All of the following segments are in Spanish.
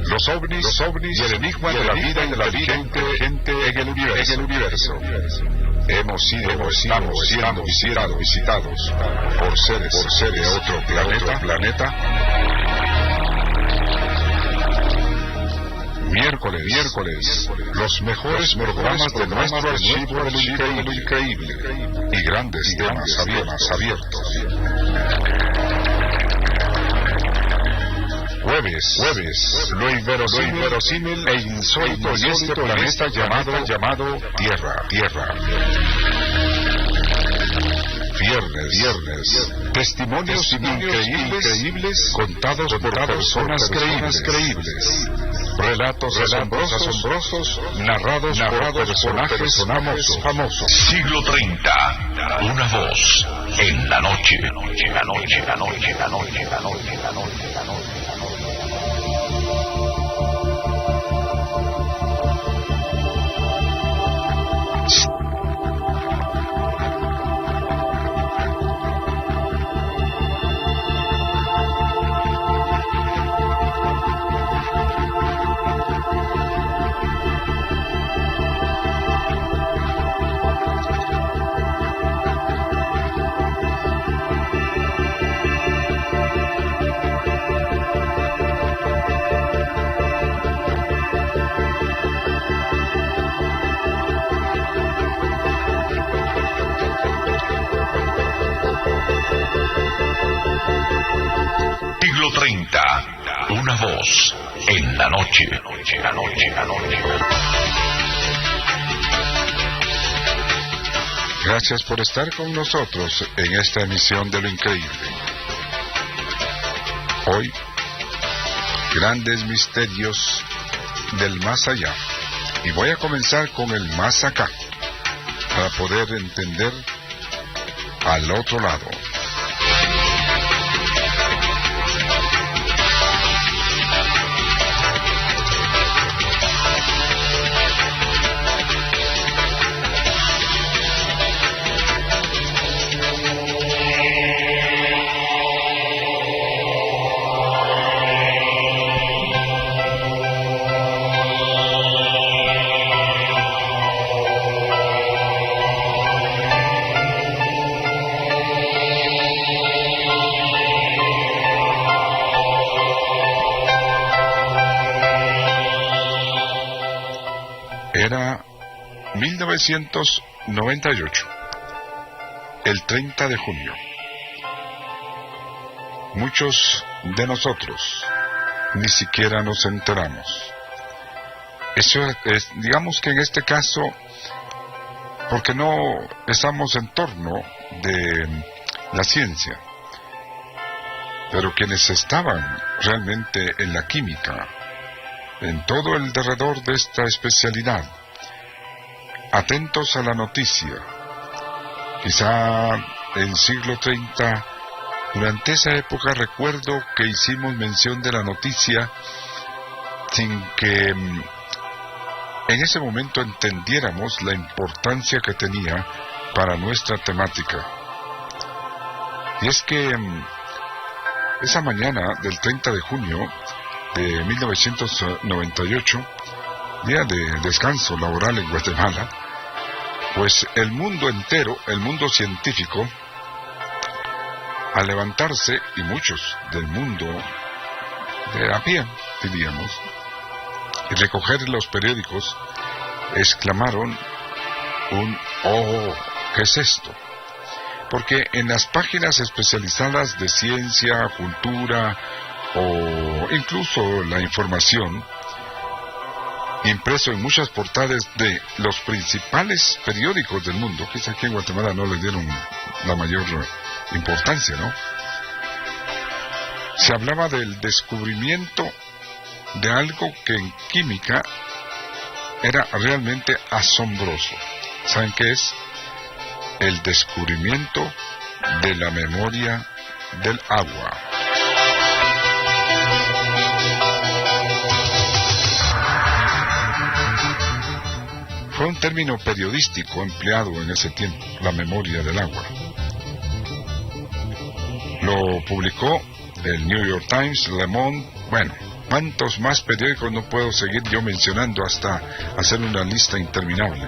los ovnis y el enigma de la vida inteligente en el universo. Hemos sido visitados por seres de otro planeta. Miércoles, los mejores programas de nuestro archivo de lo increíble y grandes temas abiertos. Jueves, lo inverosímil e insólito en este planeta llamado Tierra. Viernes, testimonios increíbles contados por personas creíbles. Relatos asombrosos narrados por personajes famosos. Siglo 30, una voz en la noche. Siglo 30, una voz en la noche. Gracias por estar con nosotros en esta emisión de Lo Increíble. Hoy, grandes misterios del más allá. Y voy a comenzar con el más acá, para poder entender al otro lado. Era 1998, el 30 de junio. Muchos de nosotros ni siquiera nos enteramos. Eso es, digamos que en este caso, porque no estamos en torno de la ciencia, pero quienes estaban realmente en la química, en todo el derredor de esta especialidad, atentos a la noticia, quizá en siglo 30, durante esa época recuerdo que hicimos mención de la noticia sin que en ese momento entendiéramos la importancia que tenía para nuestra temática. Y es que esa mañana del 30 de junio de 1998, día de descanso laboral en Guatemala, pues el mundo entero, el mundo científico, al levantarse, y muchos del mundo de a pie, diríamos, y recoger los periódicos, exclamaron ¿qué es esto? Porque en las páginas especializadas de ciencia, cultura o incluso la información, impreso en muchas portadas de los principales periódicos del mundo, quizá aquí en Guatemala no les dieron la mayor importancia, ¿no? Se hablaba del descubrimiento de algo que en química era realmente asombroso. ¿Saben qué es? El descubrimiento de la memoria del agua. Fue un término periodístico empleado en ese tiempo, la memoria del agua. Lo publicó el New York Times, Le Monde, bueno, ¿Cuántos más periódicos no puedo seguir yo mencionando hasta hacer una lista interminable?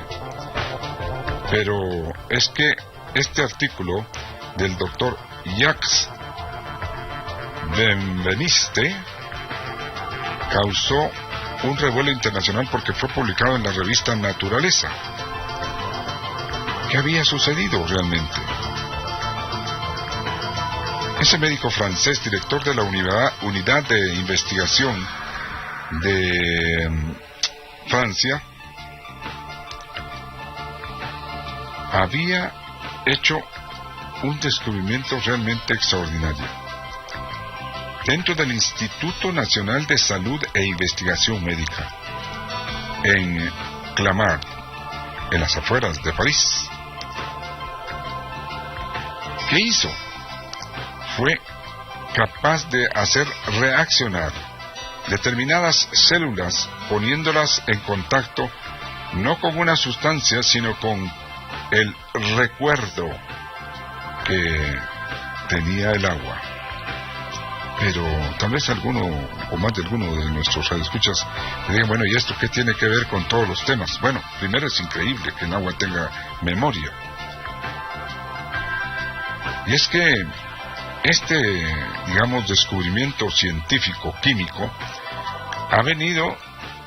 Pero es que este artículo del doctor Jacques Benveniste causó un revuelo internacional porque fue publicado en la revista Naturaleza. ¿Qué había sucedido realmente? Ese médico francés, director de la unidad de investigación de Francia, había hecho un descubrimiento realmente extraordinario. Dentro del Instituto Nacional de Salud e Investigación Médica, en Clamart, en las afueras de París. ¿Qué hizo? Fue capaz de hacer reaccionar determinadas células, poniéndolas en contacto no con una sustancia, sino con el recuerdo que tenía el agua. Pero tal vez alguno o más de alguno de nuestros radioescuchas le digan, bueno, ¿y esto qué tiene que ver con todos los temas? Bueno, primero es increíble que el agua tenga memoria. Y es que digamos, descubrimiento científico, químico, ha venido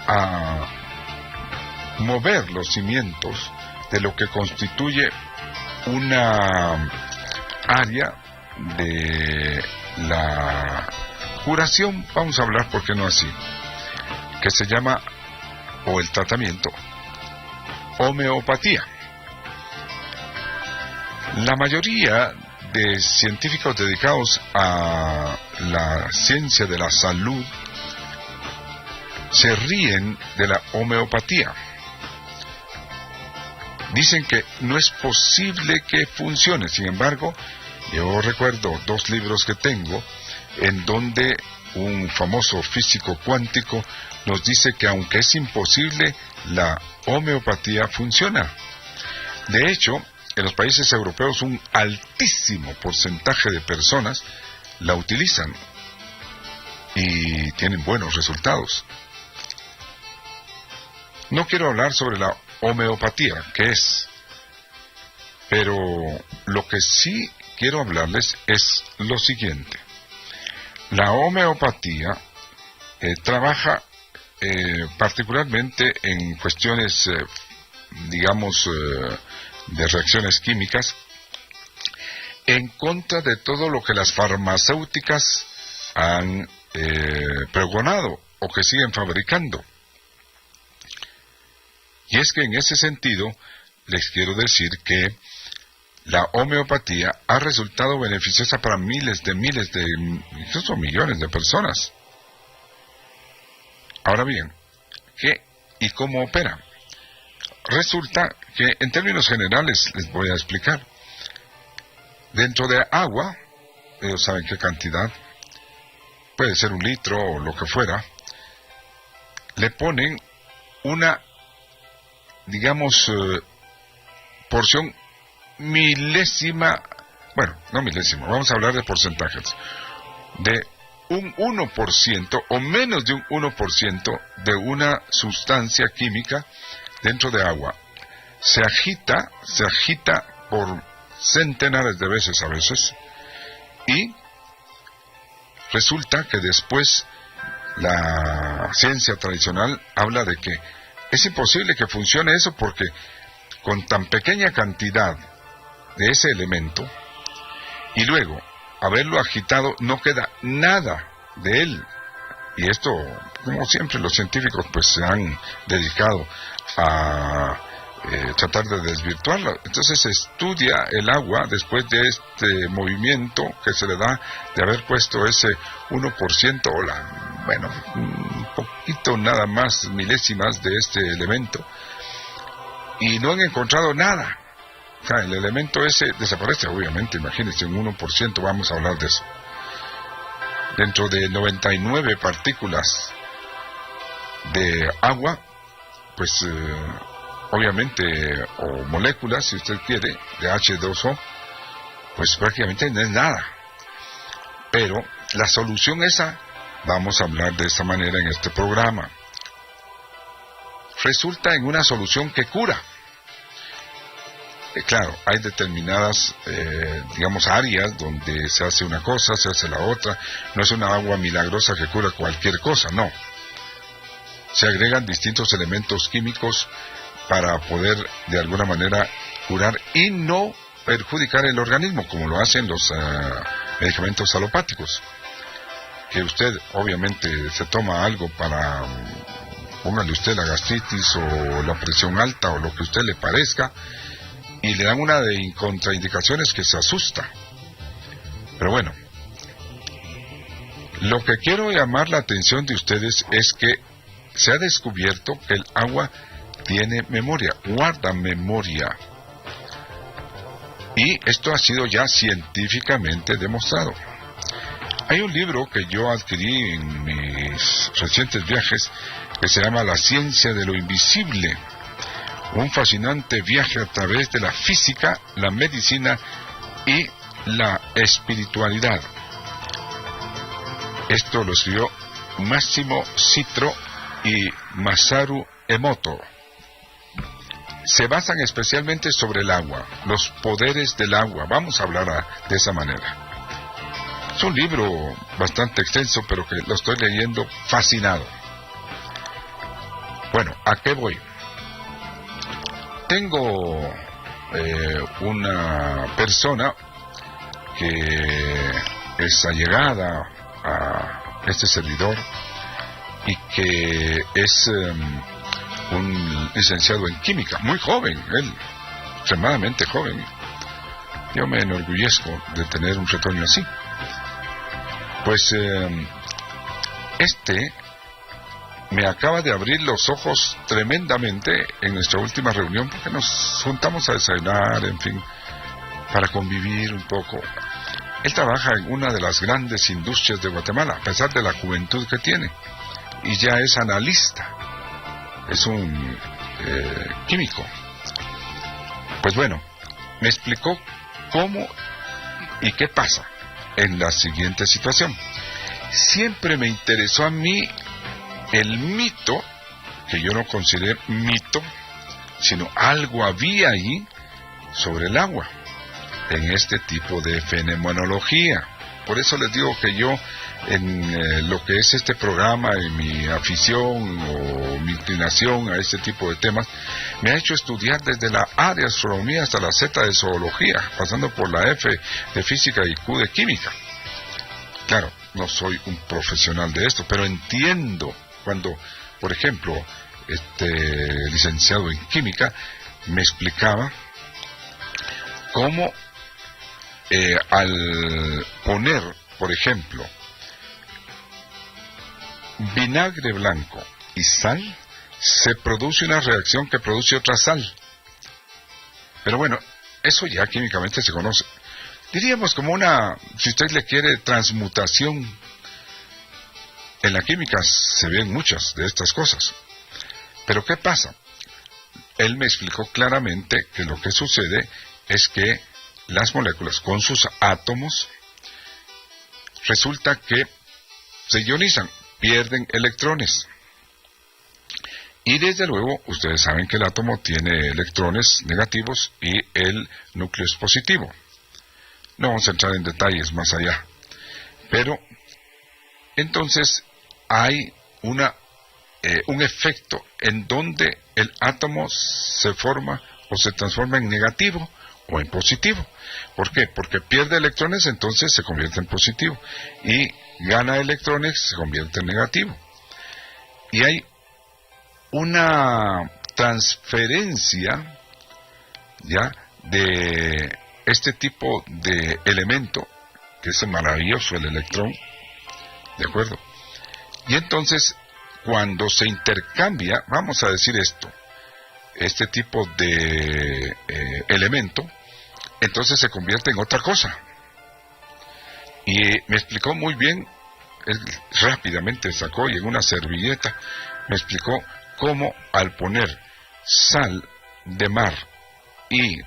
a mover los cimientos de lo que constituye una área de la curación, vamos a hablar, ¿por qué no así?, que se llama, o el tratamiento, homeopatía. La mayoría de científicos dedicados a la ciencia de la salud se ríen de la homeopatía. Dicen que no es posible que funcione. Sin embargo, yo recuerdo 2 libros que tengo en donde un famoso físico cuántico nos dice que aunque es imposible, la homeopatía funciona. De hecho, en los países europeos un altísimo porcentaje de personas la utilizan y tienen buenos resultados. No quiero hablar sobre la homeopatía, ¿qué es? Pero lo que sí quiero hablarles es lo siguiente. La homeopatía trabaja particularmente en cuestiones, digamos, de reacciones químicas, en contra de todo lo que las farmacéuticas han pregonado o que siguen fabricando. Y es que en ese sentido les quiero decir que la homeopatía ha resultado beneficiosa para miles de, incluso millones de personas. Ahora bien, ¿qué y cómo opera? Resulta que en términos generales les voy a explicar. Dentro de agua, ellos saben qué cantidad, puede ser 1 litro o lo que fuera, le ponen una, digamos, porción milésima, bueno, no milésima, vamos a hablar de porcentajes, de un 1% o menos de un 1% de una sustancia química dentro de agua. Se agita por centenares de veces a veces, y resulta que después la ciencia tradicional habla de que es imposible que funcione eso porque con tan pequeña cantidad de ese elemento y luego haberlo agitado no queda nada de él. Y esto, como siempre, los científicos pues se han dedicado a tratar de desvirtuarlo. Entonces se estudia el agua después de este movimiento que se le da de haber puesto ese 1% o bueno, un poquito nada más milésimas de este elemento, y no han encontrado nada. O sea, el elemento ese desaparece, obviamente, imagínense, un 1%, vamos a hablar de eso. Dentro de 99 partículas de agua, pues obviamente, o moléculas, si usted quiere, de H2O, pues prácticamente no es nada. Pero la solución esa vamos a hablar de esta manera en este programa. Resulta en una solución que cura. Claro, hay determinadas, áreas donde se hace una cosa, se hace la otra. No es una agua milagrosa que cura cualquier cosa, no. Se agregan distintos elementos químicos para poder, de alguna manera, curar y no perjudicar el organismo, como lo hacen los medicamentos alopáticos. Que usted, obviamente, se toma algo para, póngale usted la gastritis o la presión alta o lo que a usted le parezca, y le dan una de contraindicaciones que se asusta. Pero bueno, lo que quiero llamar la atención de ustedes es que se ha descubierto que el agua tiene memoria, guarda memoria. Y esto ha sido ya científicamente demostrado. Hay un libro que yo adquirí en mis recientes viajes que se llama La ciencia de lo invisible. Un fascinante viaje a través de la física, la medicina y la espiritualidad. Esto lo escribió Massimo Citro y Masaru Emoto. Se basan especialmente sobre el agua, los poderes del agua. Vamos a hablar de esa manera. Es un libro bastante extenso, pero que lo estoy leyendo fascinado. Bueno, ¿a qué voy? Tengo una persona que es allegada a este servidor y que es un licenciado en química, muy joven, él, extremadamente joven. Yo me enorgullezco de tener un retoño así. Pues me acaba de abrir los ojos tremendamente en nuestra última reunión, porque nos juntamos a desayunar, en fin, para convivir un poco. Él trabaja en una de las grandes industrias de Guatemala, a pesar de la juventud que tiene, y ya es analista, es un químico. Pues bueno, me explicó cómo y qué pasa en la siguiente situación. Siempre me interesó a mí el mito, que yo no consideré mito, sino algo había ahí sobre el agua, en este tipo de fenomenología. Por eso les digo que yo, en lo que es este programa, en mi afición o mi inclinación a este tipo de temas, me ha hecho estudiar desde la A de astronomía hasta la Z de zoología, pasando por la F de física y Q de química. Claro, no soy un profesional de esto, pero entiendo cuando, por ejemplo, este licenciado en química me explicaba cómo al poner, por ejemplo, vinagre blanco y sal, se produce una reacción que produce otra sal. Pero bueno, eso ya químicamente se conoce. Diríamos como una, si usted le quiere, transmutación. En la química se ven muchas de estas cosas. Pero ¿qué pasa? Él me explicó claramente que lo que sucede es que las moléculas con sus átomos resulta que se ionizan, pierden electrones. Y desde luego, ustedes saben que el átomo tiene electrones negativos y el núcleo es positivo. No vamos a entrar en detalles más allá. Pero, entonces, hay un efecto en donde el átomo se forma o se transforma en negativo o en positivo. ¿Por qué? Porque pierde electrones, entonces se convierte en positivo. Y gana electrones, se convierte en negativo. Y hay una transferencia, ya, de este tipo de elemento, que es maravilloso, el electrón, ¿de acuerdo? Y entonces, cuando se intercambia, vamos a decir esto, este tipo de elemento, entonces se convierte en otra cosa. Y me explicó muy bien, él rápidamente sacó y en una servilleta me explicó cómo al poner sal de mar y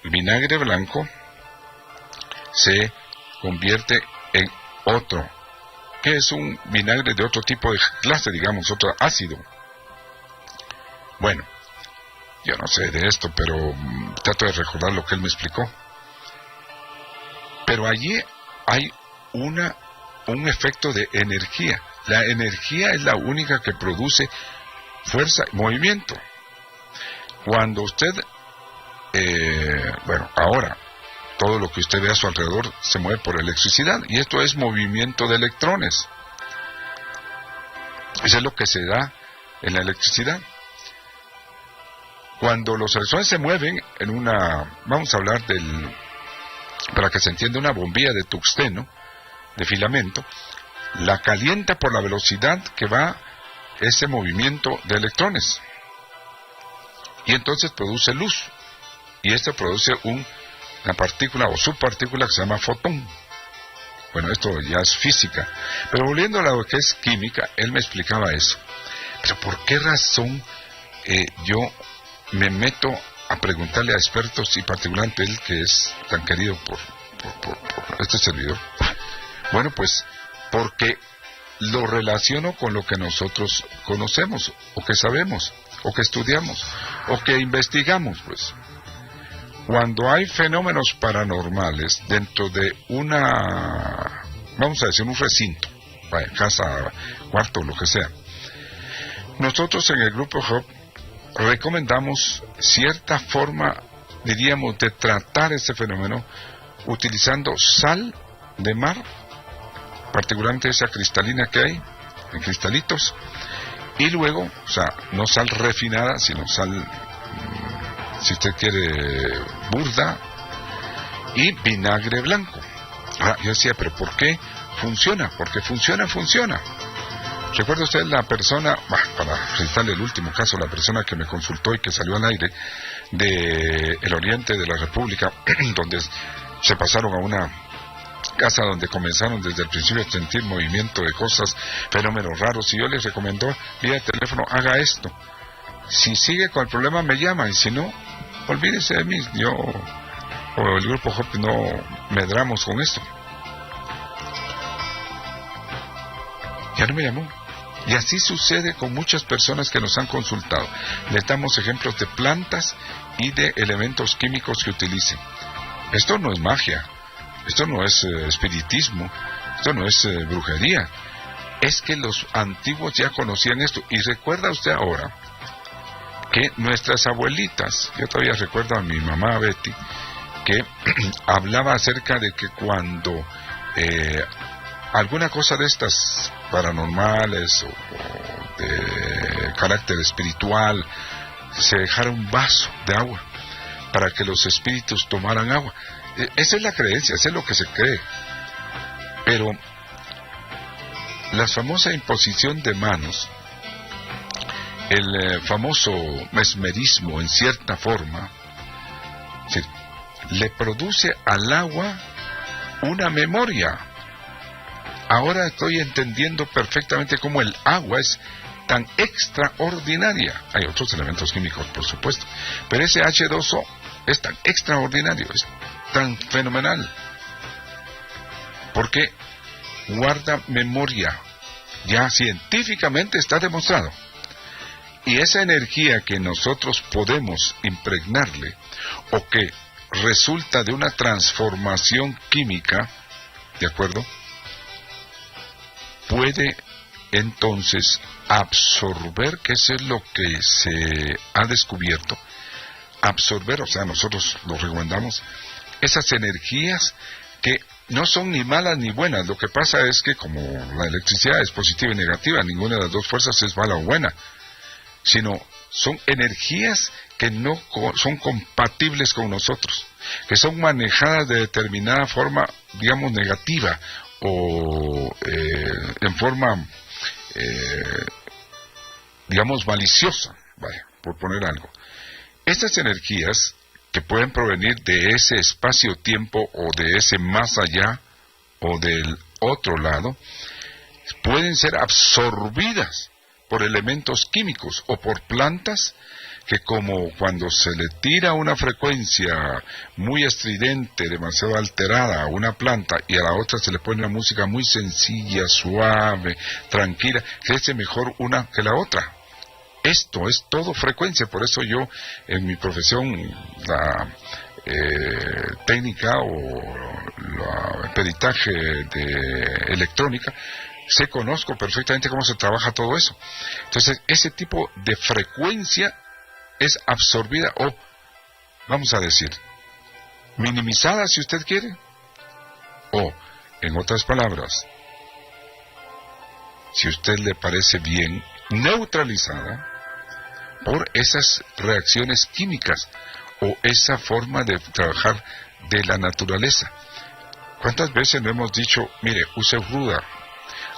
vinagre blanco se convierte en otro ¿Qué es un vinagre de otro tipo de clase, digamos, otro ácido? Bueno, yo no sé de esto, pero trato de recordar lo que él me explicó. Pero allí hay un efecto de energía. La energía es la única que produce fuerza y movimiento. Cuando usted, ahora, todo lo que usted ve a su alrededor se mueve por electricidad, y esto es movimiento de electrones. Eso es lo que se da en la electricidad. Cuando los electrones se mueven en vamos a hablar para que se entienda, una bombilla de tungsteno, de filamento, la calienta por la velocidad que va ese movimiento de electrones. Y entonces produce luz. Y esto produce una partícula o subpartícula que se llama fotón. Bueno, esto ya es física. Pero volviendo a lo que es química, él me explicaba eso. Pero ¿por qué razón yo me meto a preguntarle a expertos, y particularmente él, que es tan querido por este servidor? Bueno, pues porque lo relaciono con lo que nosotros conocemos, o que sabemos, o que estudiamos, o que investigamos, pues. Cuando hay fenómenos paranormales dentro de vamos a decir, un recinto, casa, cuarto, lo que sea, nosotros en el Grupo Hub recomendamos cierta forma, diríamos, de tratar ese fenómeno utilizando sal de mar, particularmente esa cristalina que hay, en cristalitos, y luego, o sea, no sal refinada, sino sal, si usted quiere, burda, y vinagre blanco. Yo decía, ¿pero por qué funciona? Porque funciona. ¿Recuerda usted la persona, para citarle el último caso, la persona que me consultó y que salió al aire de el oriente de la República, donde se pasaron a una casa donde comenzaron desde el principio a sentir movimiento de cosas, fenómenos raros, y yo les recomendó vía teléfono, haga esto. Si sigue con el problema me llama, y si no, olvídese de mí. Yo o el Grupo Hop no medramos con esto. Ya no me llamó. Y así sucede con muchas personas que nos han consultado. Les damos ejemplos de plantas y de elementos químicos que utilicen. Esto no es magia, esto no es espiritismo, esto no es brujería. Es que los antiguos ya conocían esto. Y recuerda usted ahora que nuestras abuelitas, yo todavía recuerdo a mi mamá Betty, que hablaba acerca de que cuando alguna cosa de estas paranormales o de carácter espiritual, se dejara un vaso de agua para que los espíritus tomaran agua. Esa es la creencia, eso es lo que se cree. Pero la famosa imposición de manos, el famoso mesmerismo en cierta forma, le produce al agua una memoria. Ahora estoy entendiendo perfectamente cómo el agua es tan extraordinaria. Hay otros elementos químicos, por supuesto, pero ese H2O es tan extraordinario, es tan fenomenal, porque guarda memoria. Ya científicamente está demostrado. Y esa energía que nosotros podemos impregnarle, o que resulta de una transformación química, ¿de acuerdo?, puede entonces absorber, que eso es lo que se ha descubierto, absorber, o sea, nosotros lo recomendamos, esas energías que no son ni malas ni buenas. Lo que pasa es que como la electricidad es positiva y negativa, ninguna de las dos fuerzas es mala o buena, sino son energías que no son compatibles con nosotros, que son manejadas de determinada forma, digamos, negativa, o en forma, digamos, maliciosa, vaya, por poner algo. Estas energías que pueden provenir de ese espacio-tiempo, o de ese más allá, o del otro lado, pueden ser absorbidas por elementos químicos o por plantas que, como cuando se le tira una frecuencia muy estridente, demasiado alterada a una planta y a la otra se le pone una música muy sencilla, suave, tranquila, crece mejor una que la otra. Esto es todo frecuencia, por eso yo en mi profesión, la técnica o el peritaje de electrónica, conozco perfectamente cómo se trabaja todo eso. Entonces, ese tipo de frecuencia es absorbida o, vamos a decir, minimizada si usted quiere, o, en otras palabras, si a usted le parece bien, neutralizada por esas reacciones químicas o esa forma de trabajar de la naturaleza. ¿Cuántas veces le hemos dicho, mire, use ruda?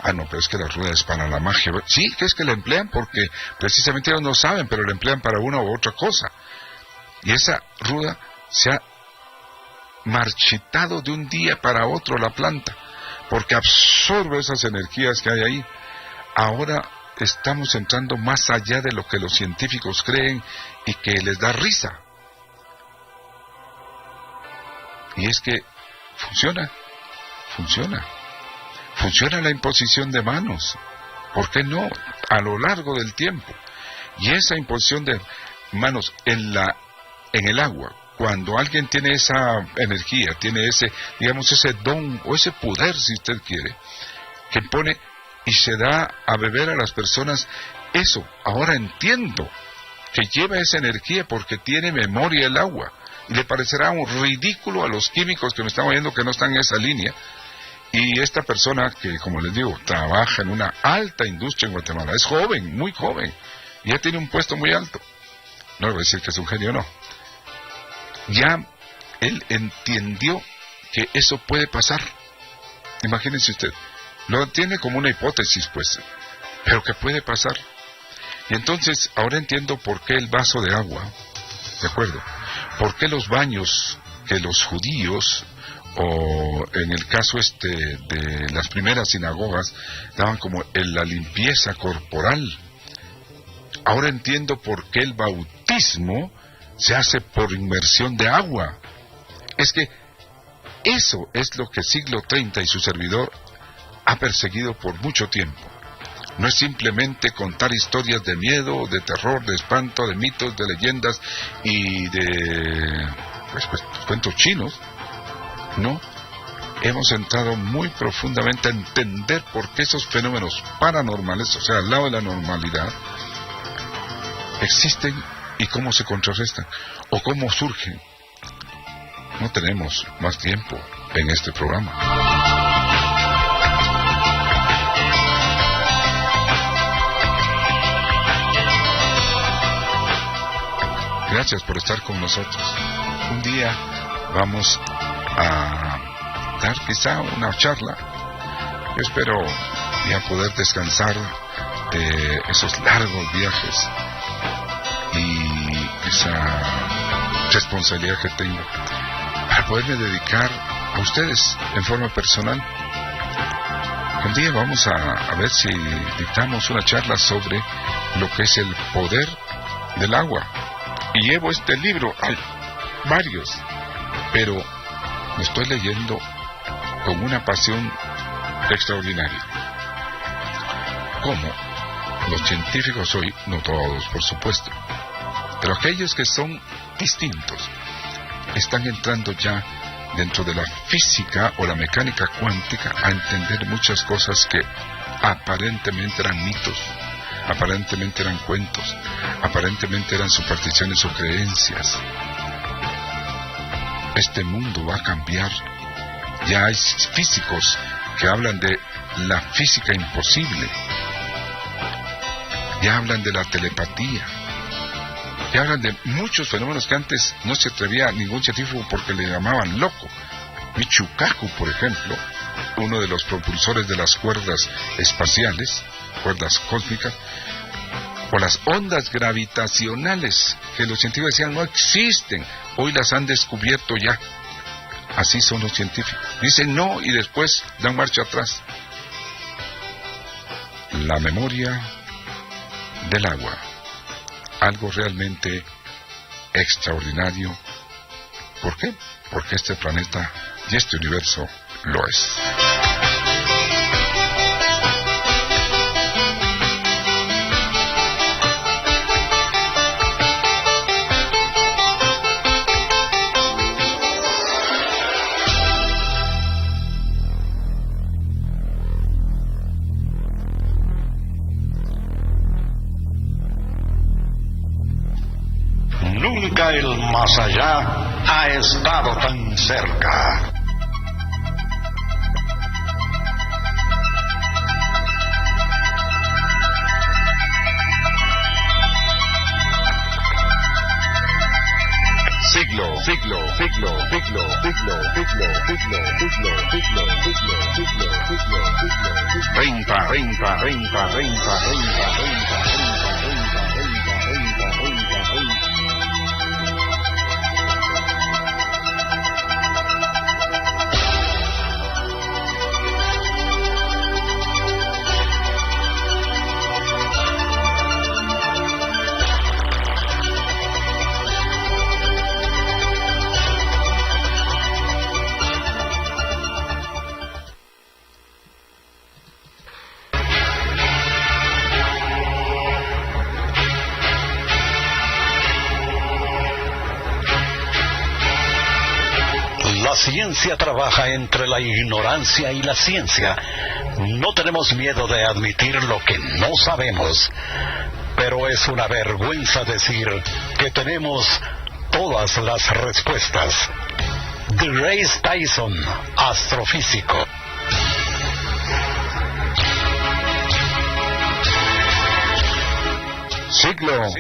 Ah, no, pero es que la ruda es para la magia. Sí, que es que la emplean porque precisamente ellos no saben, pero la emplean para una u otra cosa. Y esa ruda se ha marchitado de un día para otro la planta, porque absorbe esas energías que hay ahí. Ahora estamos entrando más allá de lo que los científicos creen y que les da risa. Y es que funciona. Funciona la imposición de manos. ¿Por qué no? A lo largo del tiempo. Y esa imposición de manos en el agua, cuando alguien tiene esa energía, tiene ese, digamos, ese don o ese poder, si usted quiere, que pone y se da a beber a las personas eso. Ahora entiendo que lleva esa energía porque tiene memoria el agua. Y le parecerá un ridículo a los químicos que me están oyendo que no están en esa línea. Y esta persona que, como les digo, trabaja en una alta industria en Guatemala, es joven, muy joven, y ya tiene un puesto muy alto. No le voy a decir que es un genio, no. Ya él entendió que eso puede pasar. Imagínense usted, lo tiene como una hipótesis, pues, pero que puede pasar. Y entonces, ahora entiendo por qué el vaso de agua, ¿de acuerdo? ¿Por qué los baños que los judíos, o en el caso de las primeras sinagogas, daban como la limpieza corporal? Ahora entiendo por qué el bautismo se hace por inmersión de agua. Es que eso es lo que Siglo 30 y su servidor ha perseguido por mucho tiempo. No es simplemente contar historias de miedo, de terror, de espanto, de mitos, de leyendas y de pues, cuentos chinos. No, hemos entrado muy profundamente a entender por qué esos fenómenos paranormales, o sea, al lado de la normalidad, existen y cómo se contrarrestan o cómo surgen. No tenemos más tiempo en este programa. Gracias por estar con nosotros. Un día vamos a dar quizá una charla. Yo espero ya poder descansar de esos largos viajes y esa responsabilidad que tengo para poderme dedicar a ustedes en forma personal. Un día vamos a ver si dictamos una charla sobre lo que es el poder del agua. Y llevo este libro, hay varios, pero lo estoy leyendo con una pasión extraordinaria. Como los científicos hoy, no todos por supuesto, pero aquellos que son distintos, están entrando ya dentro de la física o la mecánica cuántica a entender muchas cosas que aparentemente eran mitos, aparentemente eran cuentos, aparentemente eran supersticiones o creencias. Este mundo va a cambiar. Ya hay físicos que hablan de la física imposible. Ya hablan de la telepatía. Ya hablan de muchos fenómenos que antes no se atrevía a ningún científico porque le llamaban loco. Michio Kaku, por ejemplo, uno de los propulsores de las cuerdas espaciales, cuerdas cósmicas, o las ondas gravitacionales, que los científicos decían no existen, hoy las han descubierto ya. Así son los científicos. Dicen no y después dan marcha atrás. La memoria del agua. Algo realmente extraordinario. ¿Por qué? Porque este planeta y este universo lo es. Nunca el más allá ha estado tan cerca. La ciencia trabaja entre la ignorancia y la ciencia. No tenemos miedo de admitir lo que no sabemos, pero es una vergüenza decir que tenemos todas las respuestas. DeRace Tyson, astrofísico. Siglo.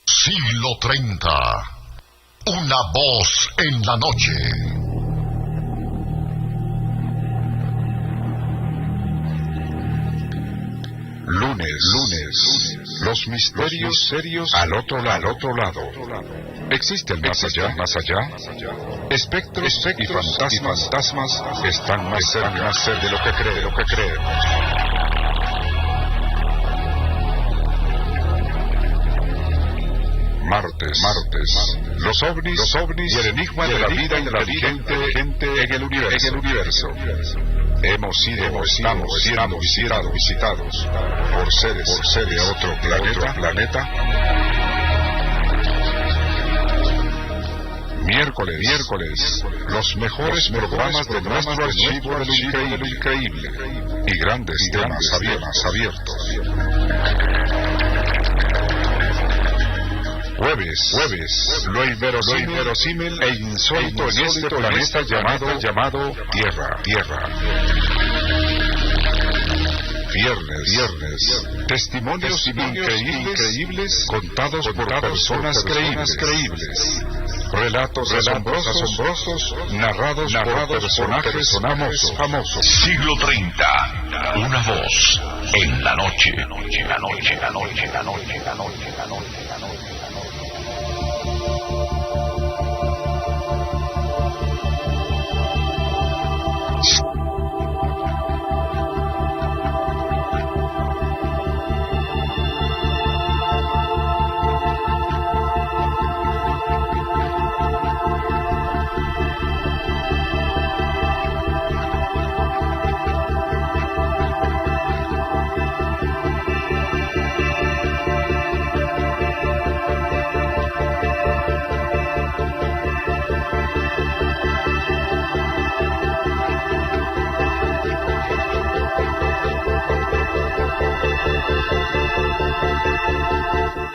Siglo 30. Una voz en la noche. Lunes. Los misterios serios al otro lado. ¿Existe el más allá? Espectros y fantasmas están más cerca de lo que creemos. Martes. Los ovnis y el enigma de la vida inteligente en el universo. Hemos sido, estamos siendo visitados por seres de otro planeta. Miércoles, los mejores programas de nuestro archivo de lo increíble y grandes temas abiertos. Jueves, lo inverosímil e insólito en este planeta llamado Tierra. Viernes, testimonios increíbles contados por personas creíbles. Relatos asombrosos narrados por personajes famosos. Siglo 30. Una voz en la noche.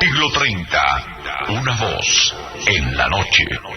Siglo 30. Una voz en la noche.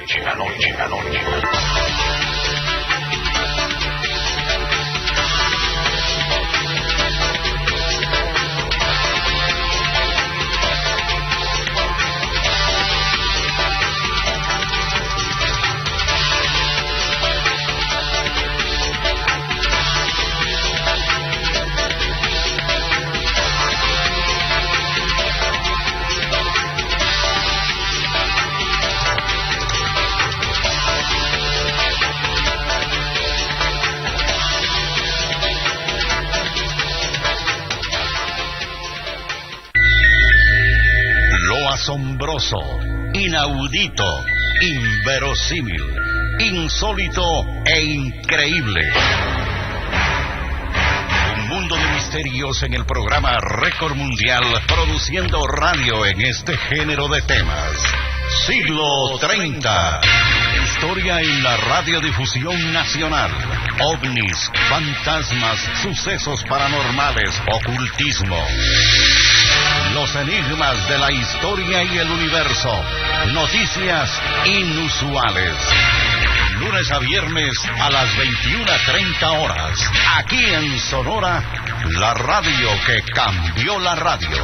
asombroso, inaudito, inverosímil, insólito e increíble. Un mundo de misterios en el programa Récord Mundial, produciendo radio en este género de temas. Siglo 30. Historia en la radiodifusión nacional. OVNIs, fantasmas, sucesos paranormales, ocultismo. Los enigmas de la historia y el universo. Noticias inusuales. Lunes a viernes a las 21:30 horas. Aquí en Sonora, la radio que cambió la radio.